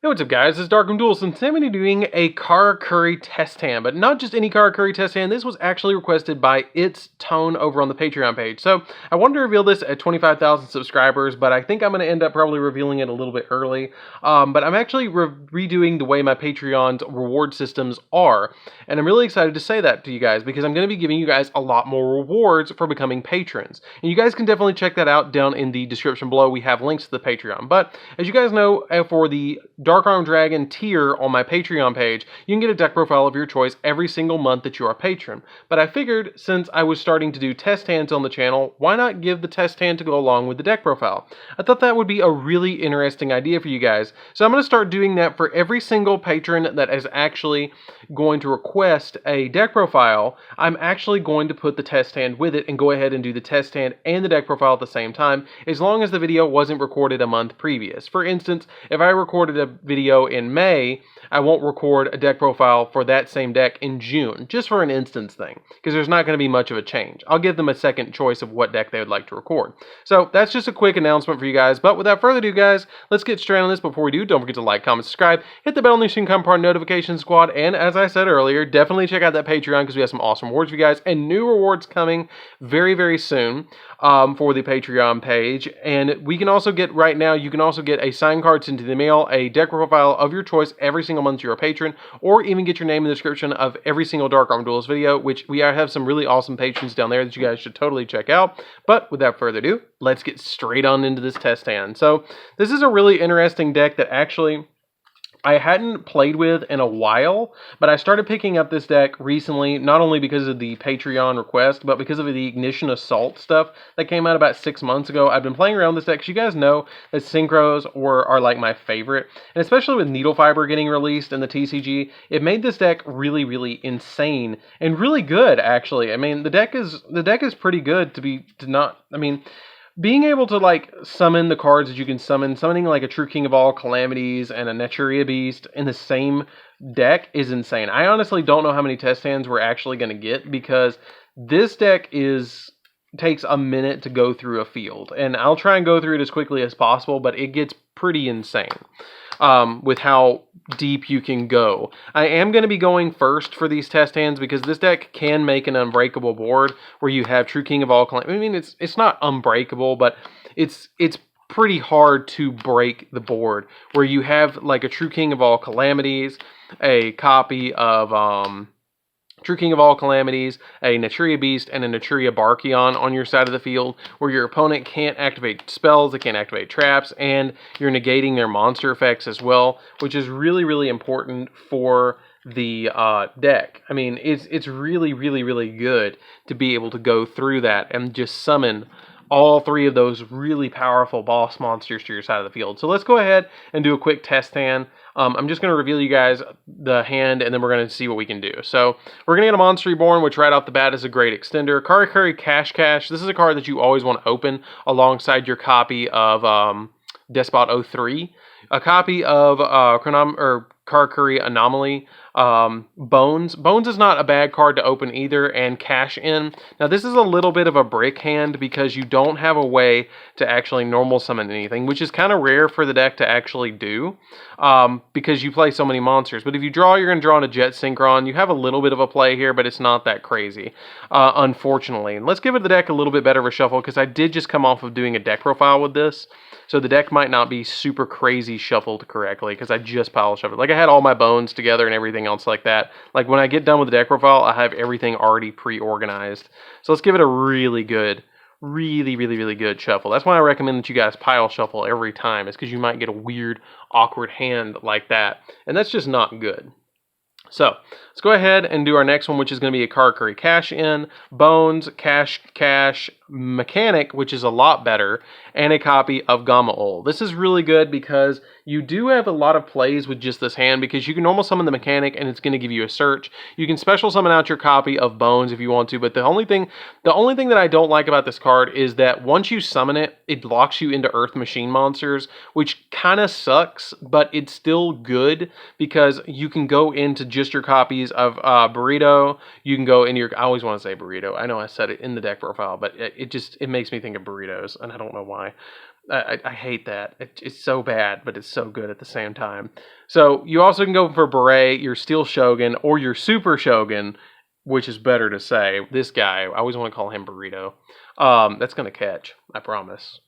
Hey, what's up guys, it's DarkArmedDuelist, and today I'm going to be doing a Karakuri test hand, but not just any Karakuri test hand. This was actually requested by Txne over on the Patreon page. So I wanted to reveal this at 25,000 subscribers, but I think I'm going to end up probably revealing it a little bit early. But I'm actually redoing the way my Patreon's reward systems are, and I'm really excited to say that to you guys because I'm going to be giving you guys a lot more rewards for becoming patrons. And you guys can definitely check that out down in the description below. We have links to the Patreon. But as you guys know, for the Dark Arm Dragon tier on my Patreon page, you can get a deck profile of your choice every single month that you are a patron. But I figured since I was starting to do test hands on the channel, why not give the test hand to go along with the deck profile? I thought that would be a really interesting idea for you guys. So I'm going to start doing that for every single patron that is actually going to request a deck profile. I'm actually going to put the test hand with it and go ahead and do the test hand and the deck profile at the same time, as long as the video wasn't recorded a month previous. For instance, if I recorded a video in May, I won't record a deck profile for that same deck in June, just for an instance thing, because there's not going to be much of a change. I'll give them a second choice of what deck they would like to record. So that's just a quick announcement for you guys, but without further ado guys, let's get straight on this. Before we do, don't forget to like, comment, subscribe, hit the bell on the screen, become part of notification squad, and as I said earlier, definitely check out that Patreon because we have some awesome rewards for you guys, and new rewards coming very, very soon for the Patreon page. And we can also get, right now, you can also get a signed card sent to the mail, a deck profile of your choice every single month you're a patron, or even get your name in the description of every single Dark Armed Duelist video, which we have some really awesome patrons down there that you guys should totally check out. But without further ado, let's get straight on into this test hand. So this is a really interesting deck that actually I hadn't played with in a while, but I started picking up this deck recently, not only because of the Patreon request, but because of the Ignition Assault stuff that came out about 6 months ago. I've been playing around with this deck, because you guys know that synchros are like my favorite, and especially with Needle Fiber getting released in the TCG, it made this deck really, really insane, and really good, actually. I mean, the deck is pretty good being able to, like, summon the cards that you can summon, summoning, like, a True King of All Calamities and a Naturia Beast in the same deck is insane. I honestly don't know how many test hands we're actually going to get, because this deck takes a minute to go through a field. And I'll try and go through it as quickly as possible, but it gets pretty insane with how deep you can go. I am going to be going first for these test hands because this deck can make an unbreakable board where you have True King of All Calamities. I mean, it's not unbreakable, but it's pretty hard to break the board where you have like a True King of All Calamities, a copy of True King of All Calamities, a Naturia Beast, and a Naturia Barkion on your side of the field, where your opponent can't activate spells, they can't activate traps, and you're negating their monster effects as well, which is really, really important for the deck. I mean, it's really, really, really good to be able to go through that and just summon all three of those really powerful boss monsters to your side of the field. So let's go ahead and do a quick test hand. I'm just going to reveal you guys the hand, and then we're going to see what we can do. So we're going to get a Monster Reborn, which right off the bat is a great extender. Karakuri Cash. This is a card that you always want to open alongside your copy of Despot 03. A copy of Karakuri Anomaly. Bones is not a bad card to open either, and Cash In. Now this is a little bit of a brick hand because you don't have a way to actually normal summon anything, which is kind of rare for the deck to actually do because you play so many monsters. But if you draw, you're going to draw on a Jet Synchron. You have a little bit of a play here, but it's not that crazy, unfortunately. And let's give the deck a little bit better of a shuffle because I did just come off of doing a deck profile with this. So the deck might not be super crazy shuffled correctly because I just pile shuffled. Like I had all my bones together and everything else like that. Like when I get done with the deck profile, I have everything already pre-organized. So let's give it a really good, really, really, really good shuffle. That's why I recommend that you guys pile shuffle every time. It's because you might get a weird, awkward hand like that. And that's just not good. So let's go ahead and do our next one, which is going to be a Karakuri Cash In, Bones, Cash, Mechanic, which is a lot better, and a copy of Gamma-Ul. This is really good because you do have a lot of plays with just this hand because you can normal summon the Mechanic and it's going to give you a search. You can special summon out your copy of Bones if you want to, but the only thing that I don't like about this card is that once you summon it, it locks you into Earth Machine monsters, which kind of sucks, but it's still good because you can go into just your copies of Burrito, you can go into your, I always want to say Burrito. I know I said it in the deck profile, but it makes me think of burritos, and I don't know why. I hate that. It's so bad, but it's so good at the same time. So you also can go for Beret, your Steel Shogun, or your Super Shogun, which is better to say. This guy, I always want to call him Burrito. That's going to catch, I promise.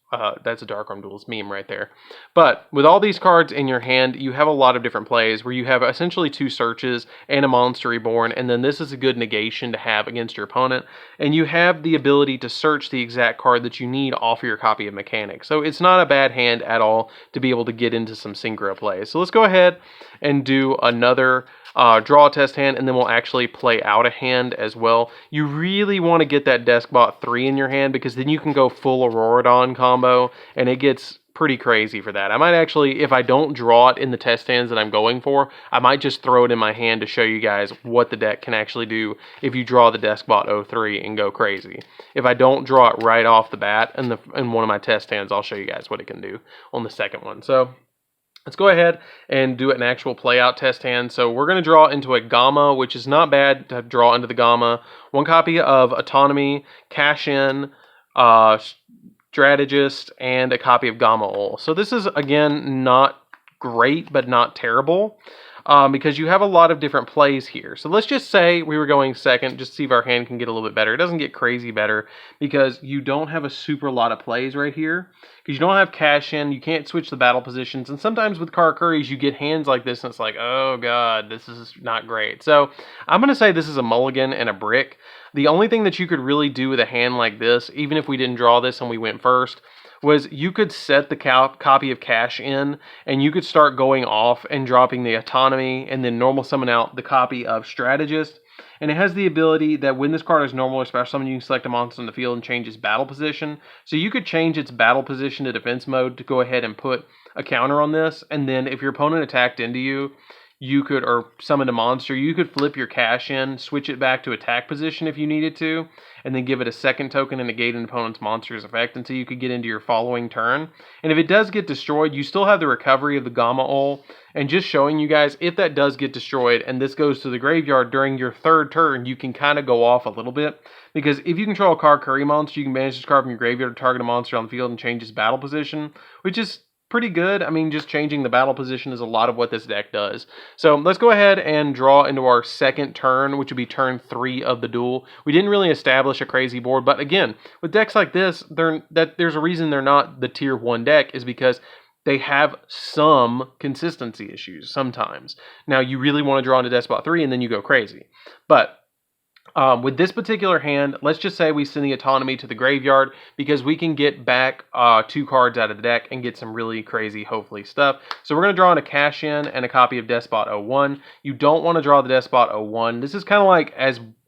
That's a DarkArmedDuelist Duelist meme right there. But with all these cards in your hand, you have a lot of different plays where you have essentially 2 searches and a Monster Reborn, and then this is a good negation to have against your opponent. And you have the ability to search the exact card that you need off of your copy of Mechanic. So it's not a bad hand at all to be able to get into some synchro plays. So let's go ahead and do another draw a test hand, and then we'll actually play out a hand as well. You really want to get that Deskbot 3 in your hand, because then you can go full Auroradon combo, and it gets pretty crazy for that. I might actually, if I don't draw it in the test hands that I'm going for, I might just throw it in my hand to show you guys what the deck can actually do if you draw the Deskbot 03 and go crazy. If I don't draw it right off the bat in one of my test hands, I'll show you guys what it can do on the second one. So let's go ahead and do an actual play-out test hand. So we're going to draw into a Gamma, which is not bad to draw into the Gamma. 1 copy of Autonomy, Cash In, Strategist, and a copy of Gamma Ul. So this is, again, not great, but not terrible, because you have a lot of different plays here. So let's just say we were going second, just to see if our hand can get a little bit better. It doesn't get crazy better, because you don't have a super lot of plays right here. Because you don't have cash in, you can't switch the battle positions, and sometimes with Karakuris, you get hands like this, and it's like, oh god, this is not great. So I'm going to say this is a mulligan and a brick. The only thing that you could really do with a hand like this, even if we didn't draw this and we went first, was you could set the copy of cash in, and you could start going off and dropping the Autonomy, and then normal summon out the copy of Strategist. And it has the ability that when this card is normal or special summon, you can select a monster on the field and change its battle position. So you could change its battle position to defense mode to go ahead and put a counter on this. And then if your opponent attacked into you, you could, or summoned a monster, you could flip your cash in, switch it back to attack position if you needed to, and then give it a second token and negate an opponent's monster's effect until you could get into your following turn. And if it does get destroyed, you still have the recovery of the Gamma Ul. And just showing you guys, if that does get destroyed and this goes to the graveyard during your 3rd turn, you can kind of go off a little bit. Because if you control a Karakuri monster, you can banish this card from your graveyard to target a monster on the field and change its battle position, which is pretty good. I mean, just changing the battle position is a lot of what this deck does. So let's go ahead and draw into our second turn, which would be turn 3 of the duel. We didn't really establish a crazy board, but again, with decks like this, there's a reason they're not the tier 1 deck, is because they have some consistency issues sometimes. Now, you really want to draw into Despot 3, and then you go crazy. But with this particular hand, let's just say we send the Autonomy to the graveyard, because we can get back 2 cards out of the deck and get some really crazy, hopefully, stuff. So we're going to draw in a Cash In and a copy of Despot 01. You don't want to draw the Despot 01. This is kind of like,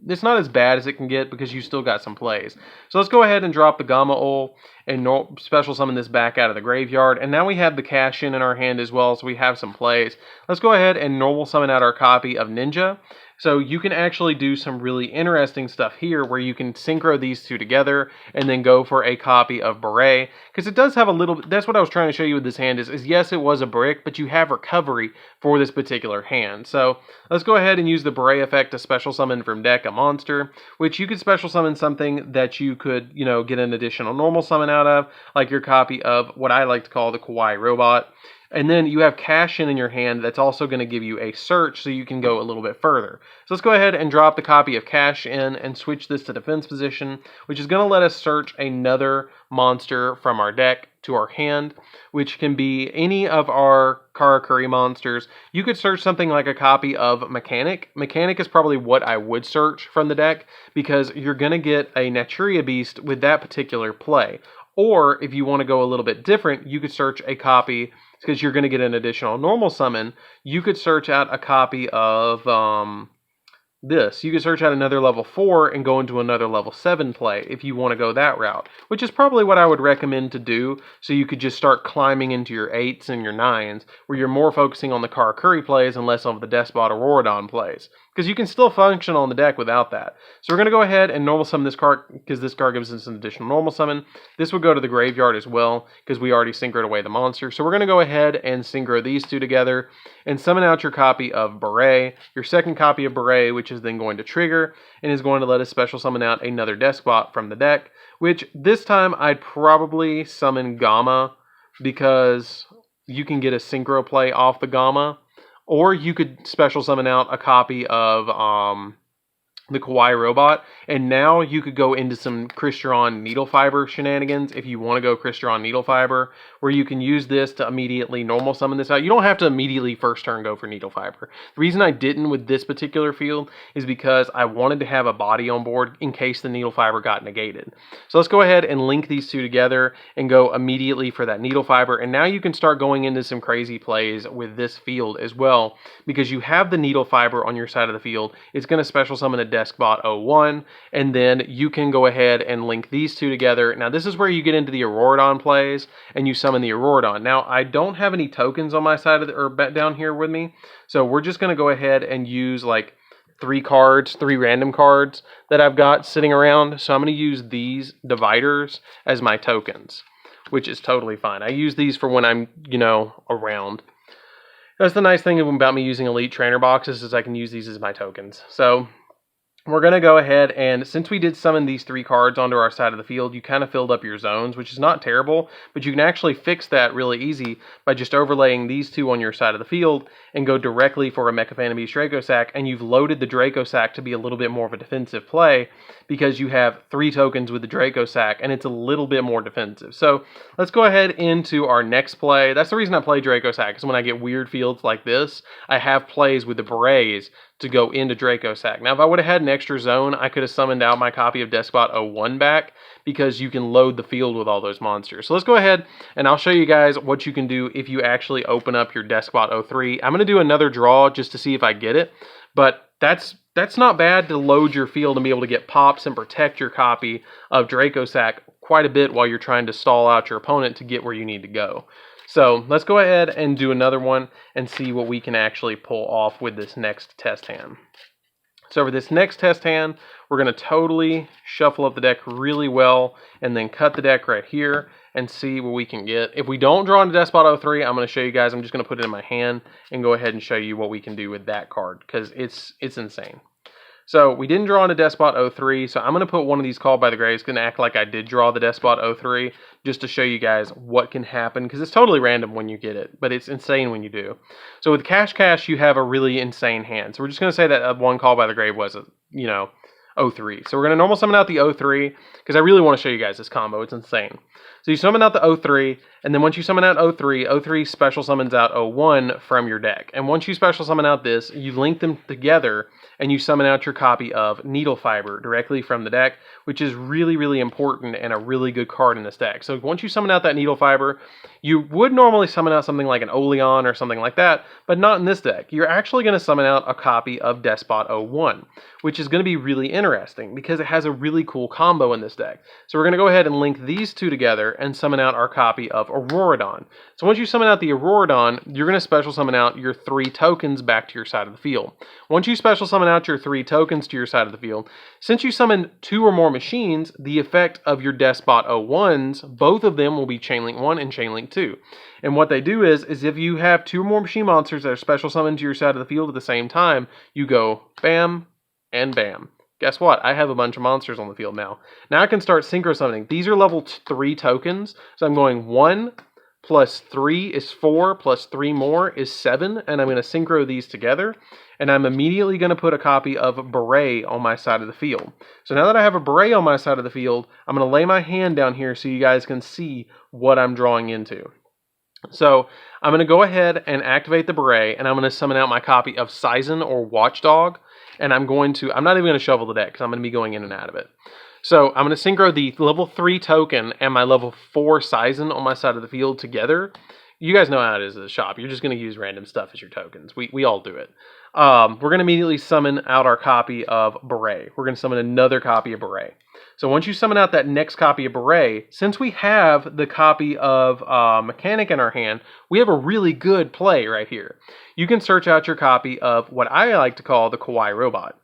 it's not as bad as it can get, because you still got some plays. So let's go ahead and drop the Gamma Ul and special summon this back out of the graveyard. And now we have the Cash In our hand as well, so we have some plays. Let's go ahead and normal summon out our copy of Ninja. So you can actually do some really interesting stuff here, where you can synchro these 2 together and then go for a copy of Beret. Because it does have a little, that's what I was trying to show you with this hand, is yes, it was a brick, but you have recovery for this particular hand. So let's go ahead and use the Beret effect to special summon from deck a monster, which you could special summon something that you could, get an additional normal summon out of, like your copy of what I like to call the Kawaii Robot. And then you have Cash In your hand that's also going to give you a search, so you can go a little bit further. So let's go ahead and drop the copy of Cash In and switch this to defense position, which is going to let us search another monster from our deck to our hand, which can be any of our Karakuri monsters. You could search something like a copy of Mechanic. Mechanic is probably what I would search from the deck, because you're going to get a Naturia Beast with that particular play. Or if you want to go a little bit different, you could search a copy, because you're going to get an additional normal summon. You could search out a copy of this. You could search out another level 4 and go into another level 7 play if you want to go that route, which is probably what I would recommend to do, so you could just start climbing into your 8s and your 9s, where you're more focusing on the Karakuri plays and less on the Despot or Auroradon plays. because you can still function on the deck without that. So we're going to go ahead and normal summon this card, because this card gives us an additional normal summon. This would go to the graveyard as well, because we already synchroed away the monster. So we're going to go ahead and synchro these two together, and summon out your copy of Beret, your second copy of Beret, which is then going to trigger, and is going to let us special summon out another Despot from the deck, which this time I'd probably summon Gamma, because you can get a synchro play off the Gamma. Or you could special summon out a copy of the Kawaii Robot, and now you could go into some Crystron Needle Fiber shenanigans if you want to go Crystron Needle Fiber, where you can use this to immediately normal summon this out. You don't have to immediately first turn go for Needle Fiber. The reason I didn't with this particular field is because I wanted to have a body on board in case the Needle Fiber got negated. So let's go ahead and link these two together and go immediately for that Needle Fiber, and now you can start going into some crazy plays with this field as well, because you have the Needle Fiber on your side of the field. It's going to special summon a Deskbot 01, and then you can go ahead and link these two together. Now this is where you get into the Auroradon plays, and you summon the Auroradon. Now I don't have any tokens on my side of the, or down here with me, so we're just going to go ahead and use like three random cards that I've got sitting around. So I'm going to use these dividers as my tokens, which is totally fine. I use these for when I'm, around. That's the nice thing about me using Elite Trainer boxes, is I can use these as my tokens. So we're going to go ahead, and since we did summon these three cards onto our side of the field, you kind of filled up your zones, which is not terrible, but you can actually fix that really easy by just overlaying these two on your side of the field and go directly for a Mecha Phantom Beast Draco Sack, and you've loaded the Draco Sack to be a little bit more of a defensive play because you have three tokens with the Draco Sack, and it's a little bit more defensive. So let's go ahead into our next play. That's the reason I play Draco Sack, is when I get weird fields like this, I have plays with the Berets to go into Draco Sack. Now, if I would have had an extra zone, I could have summoned out my copy of Despot 01 back, because you can load the field with all those monsters. So let's go ahead, and I'll show you guys what you can do if you actually open up your Despot 03. I'm going to do another draw just to see if I get it, but that's not bad to load your field and be able to get pops and protect your copy of Draco Sack quite a bit while you're trying to stall out your opponent to get where you need to go. So let's go ahead and do another one and see what we can actually pull off with this next test hand. So for this next test hand, we're going to totally shuffle up the deck really well and then cut the deck right here and see what we can get. If we don't draw into Despot 03, I'm going to show you guys. I'm just going to put it in my hand and go ahead and show you what we can do with that card, because it's insane. So we didn't draw into Despot 03, so I'm going to put one of these Called by the Graves. It's going to act like I did draw the Despot 03 just to show you guys what can happen, because it's totally random when you get it, but it's insane when you do. So with Cash, you have a really insane hand. So we're just going to say that one Called by the Grave was, 03. So we're going to normal summon out the 03, because I really want to show you guys this combo. It's insane. So you summon out the 03, and then once you summon out 03 special summons out 01 from your deck. And once you special summon out this, you link them together, and you summon out your copy of Needle Fiber directly from the deck, which is really, really important and a really good card in this deck. So once you summon out that Needle Fiber, you would normally summon out something like an Oleon or something like that, but not in this deck. You're actually going to summon out a copy of Despot 01, which is going to be really interesting because it has a really cool combo in this deck. So we're going to go ahead and link these two together and summon out our copy of Auroradon. So once you summon out the Auroradon, you're going to special summon out your three tokens back to your side of the field. Once you special summon out your three tokens to your side of the field, since you summon two or more machines, the effect of your Despot 01s, both of them will be Chainlink 1 and Chainlink 2. And what they do is if you have two or more machine monsters that are special summoned to your side of the field at the same time, you go bam and bam. Guess what? I have a bunch of monsters on the field now. Now I can start synchro summoning. These are level 3 tokens, so I'm going 1 plus 3 is 4, plus 3 more is 7, and I'm going to synchro these together, and I'm immediately going to put a copy of Beret on my side of the field. So now that I have a Beret on my side of the field, I'm going to lay my hand down here so you guys can see what I'm drawing into. So I'm going to go ahead and activate the Beret, and I'm going to summon out my copy of Sizen or Watchdog, and I'm not even going to shovel the deck because I'm going to be going in and out of it. So I'm going to synchro the level 3 token and my level 4 Sizen on my side of the field together. You guys know how it is at the shop. You're just going to use random stuff as your tokens. We all do it. We're going to immediately summon out our copy of Beret. We're going to summon another copy of Beret. So once you summon out that next copy of Beret, since we have the copy of Mechanic in our hand, we have a really good play right here. You can search out your copy of what I like to call the Kawaii Robot.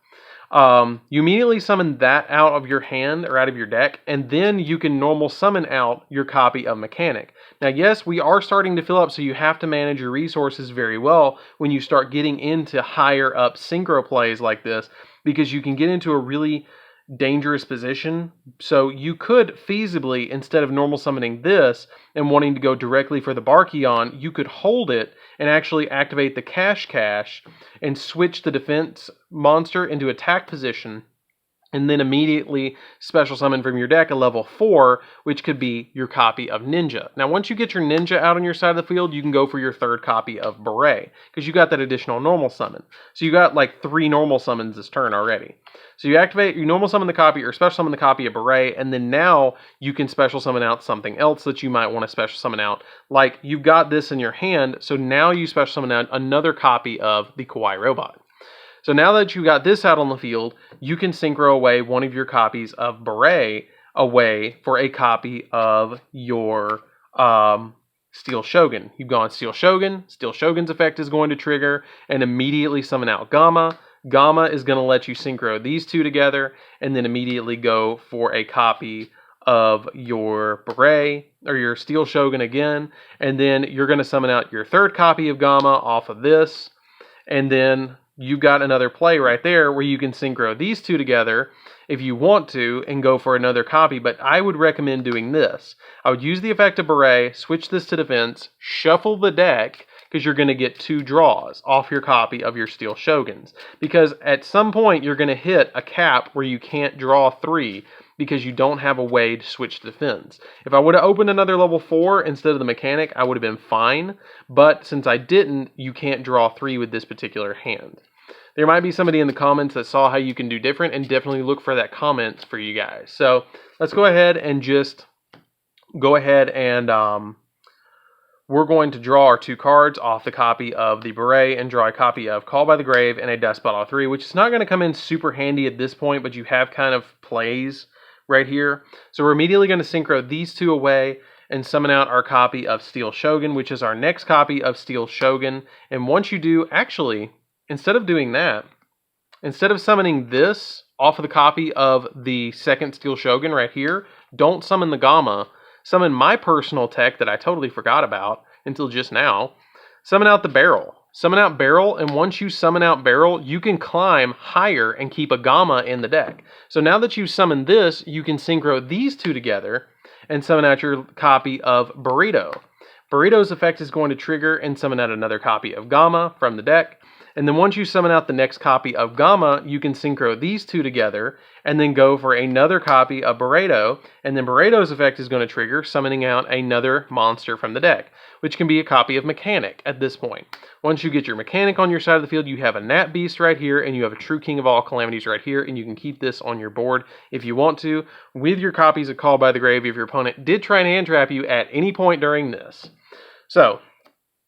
You immediately summon that out of your hand or out of your deck, and then you can normal summon out your copy of Mechanic. Now, yes, we are starting to fill up, so you have to manage your resources very well when you start getting into higher up synchro plays like this, because you can get into a really dangerous position. So you could feasibly, instead of normal summoning this and wanting to go directly for the Barkion, you could hold it and actually activate the Cash and switch the defense monster into attack position, and then immediately special summon from your deck a level 4, which could be your copy of Ninja. Now, once you get your Ninja out on your side of the field, you can go for your third copy of Beret, because you got that additional normal summon. So you got like 3 normal summons this turn already. So you activate, you normal summon the copy, or special summon the copy of Beret, and then now you can special summon out something else that you might want to special summon out. Like, you've got this in your hand, so now you special summon out another copy of the Kawaii Robot. So now that you got this out on the field, you can synchro away one of your copies of Beret away for a copy of your Steel Shogun. You've gone Steel Shogun. Steel Shogun's effect is going to trigger and immediately summon out Gamma. Gamma is going to let you synchro these two together and then immediately go for a copy of your Beret or your Steel Shogun again. And then you're going to summon out your third copy of Gamma off of this. And then you've got another play right there where you can synchro these two together if you want to and go for another copy, but I would recommend doing this. I would use the effect of Beret, switch this to defense, shuffle the deck, because you're going to get 2 draws off your copy of your Steel Shoguns. Because at some point you're going to hit a cap where you can't draw 3 because you don't have a way to switch to defense. If I would have opened another level 4 instead of the Mechanic, I would have been fine. But since I didn't, you can't draw 3 with this particular hand. There might be somebody in the comments that saw how you can do different, and definitely look for that comment for you guys. So let's go ahead and we're going to draw our 2 cards off the copy of the Beret and draw a copy of Call by the Grave and a Despot Auto 3, which is not going to come in super handy at this point, but you have kind of plays right here. So we're immediately going to synchro these 2 away and summon out our copy of Steel Shogun, which is our next copy of Steel Shogun. And once you do, actually, instead of doing that, instead of summoning this off of the copy of the second Steel Shogun right here, don't summon the Gamma. Summon my personal tech that I totally forgot about until just now. Summon out the Barrel. Summon out Barrel, and once you summon out Barrel, you can climb higher and keep a Gamma in the deck. So now that you've summoned this, you can synchro these 2 together and summon out your copy of Burrito. Burrito's effect is going to trigger and summon out another copy of Gamma from the deck. And then once you summon out the next copy of Gamma, you can synchro these 2 together and then go for another copy of Burrito. And then Burrito's effect is going to trigger, summoning out another monster from the deck, which can be a copy of Mechanic at this point. Once you get your Mechanic on your side of the field, you have a Nat Beast right here, and you have a True King of All Calamities right here, and you can keep this on your board if you want to, with your copies of Call by the Grave if your opponent did try and hand trap you at any point during this. So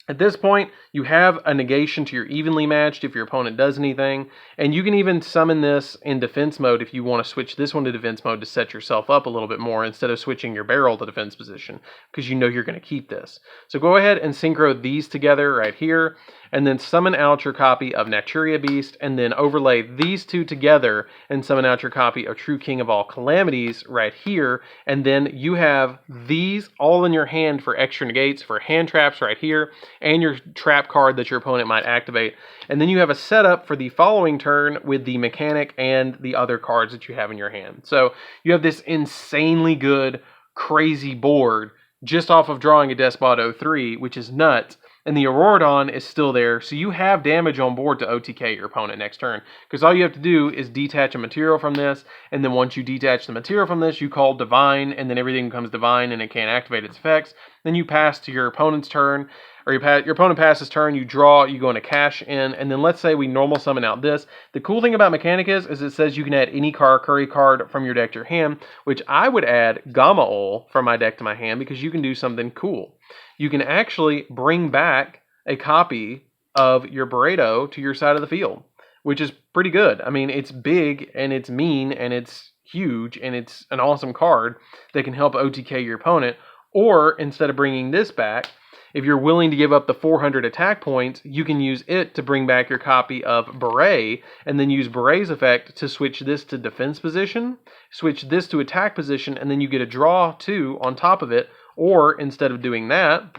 at this point, you have a negation to your evenly matched if your opponent does anything, and you can even summon this in defense mode if you want to switch this one to defense mode to set yourself up a little bit more instead of switching your Barrel to defense position, because you know you're going to keep this. So go ahead and synchro these together right here, and then summon out your copy of Naturia Beast, and then overlay these 2 together and summon out your copy of True King of All Calamities right here, and then you have these all in your hand for extra negates, for hand traps right here, and your trap card that your opponent might activate. And then you have a setup for the following turn with the Mechanic and the other cards that you have in your hand. So you have this insanely good, crazy board just off of drawing a Despot 03, which is nuts. And the Auroradon is still there, so you have damage on board to OTK your opponent next turn. Because all you have to do is detach a material from this, and then once you detach the material from this, you call Divine, and then everything becomes Divine, and it can't activate its effects. Then you pass to your opponent's turn, or your opponent passes turn, you draw, you go into Cash in, and then let's say we normal summon out this. The cool thing about Mechanic is it says you can add any Karakuri card from your deck to your hand, which I would add Gamma Ol from my deck to my hand, because you can do something cool. You can actually bring back a copy of your Burrito to your side of the field. which is pretty good. I mean, it's big and it's mean and it's huge and it's an awesome card that can help OTK your opponent. Or instead of bringing this back, if you're willing to give up the 400 attack points, you can use it to bring back your copy of Beret, and then use Beret's effect to switch this to defense position, switch this to attack position, and then you get a draw too on top of it. Or instead of doing that,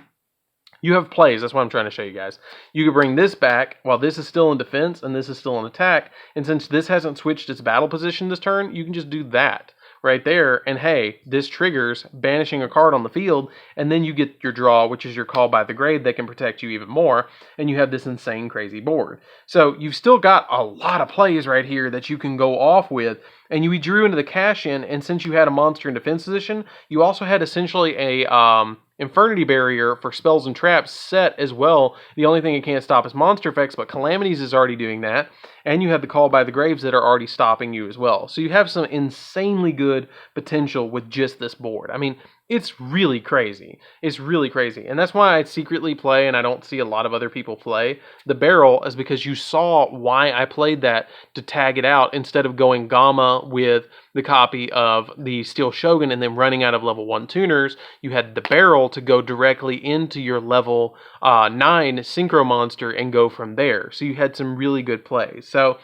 you have plays. That's what I'm trying to show you guys. You could bring this back while this is still in defense and this is still in attack, and since this hasn't switched its battle position this turn, you can just do that right there, and hey, this triggers banishing a card on the field, and then you get your draw, which is your call by the grave that can protect you even more, and you have this insane crazy board. So you've still got a lot of plays right here that you can go off with, and you drew into the cash-in, and since you had a monster in defense position, you also had essentially a Infernity Barrier for spells and traps set as well. The only thing it can't stop is monster effects, but Calamities is already doing that. And you have the Call by the Graves that are already stopping you as well. So you have some insanely good potential with just this board. I mean, it's really crazy. It's really crazy. And that's why I secretly play, and I don't see a lot of other people play the barrel, is because you saw why I played that to tag it out instead of going Gamma with the copy of the Steel Shogun and then running out of level 1 tuners. You had the barrel to go directly into your level 9 Synchro Monster and go from there. So you had some really good plays. So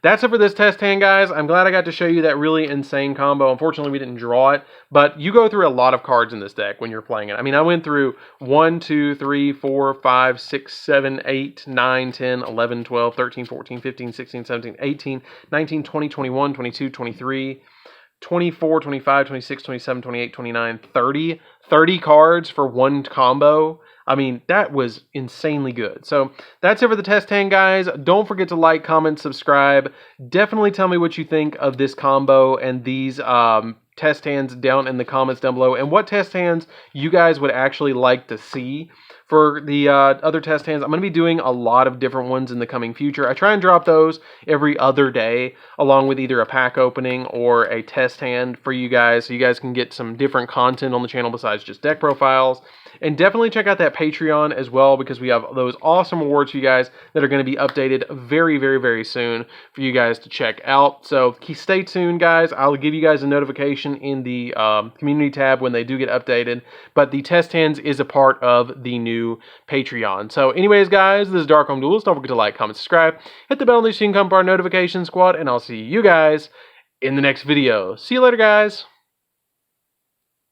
that's it for this test hand, guys. I'm glad I got to show you that really insane combo. Unfortunately, we didn't draw it, but you go through a lot of cards in this deck when you're playing it. I mean, I went through 1, 2, 3, 4, 5, 6, 7, 8, 9, 10, 11, 12, 13, 14, 15, 16, 17, 18, 19, 20, 21, 22, 23, 24, 25, 26, 27, 28, 29, 30. 30 cards for one combo. I mean, that was insanely good. So that's it for the test hand, guys. Don't forget to like, comment, subscribe. Definitely tell me what you think of this combo and these test hands down in the comments down below, and what test hands you guys would actually like to see. For the other test hands, I'm going to be doing a lot of different ones in the coming future. I try and drop those every other day, along with either a pack opening or a test hand for you guys, so you guys can get some different content on the channel besides just deck profiles. And definitely check out that Patreon as well, because we have those awesome awards for you guys that are going to be updated very, very, very soon for you guys to check out. So stay tuned, guys. I'll give you guys a notification in the community tab when they do get updated. But the test hands is a part of the new Patreon. So anyways, guys, this is DarkArmedDuelist. Don't forget to like, comment, subscribe. Hit the bell so you can come part of our notification squad. And I'll see you guys in the next video. See you later, guys.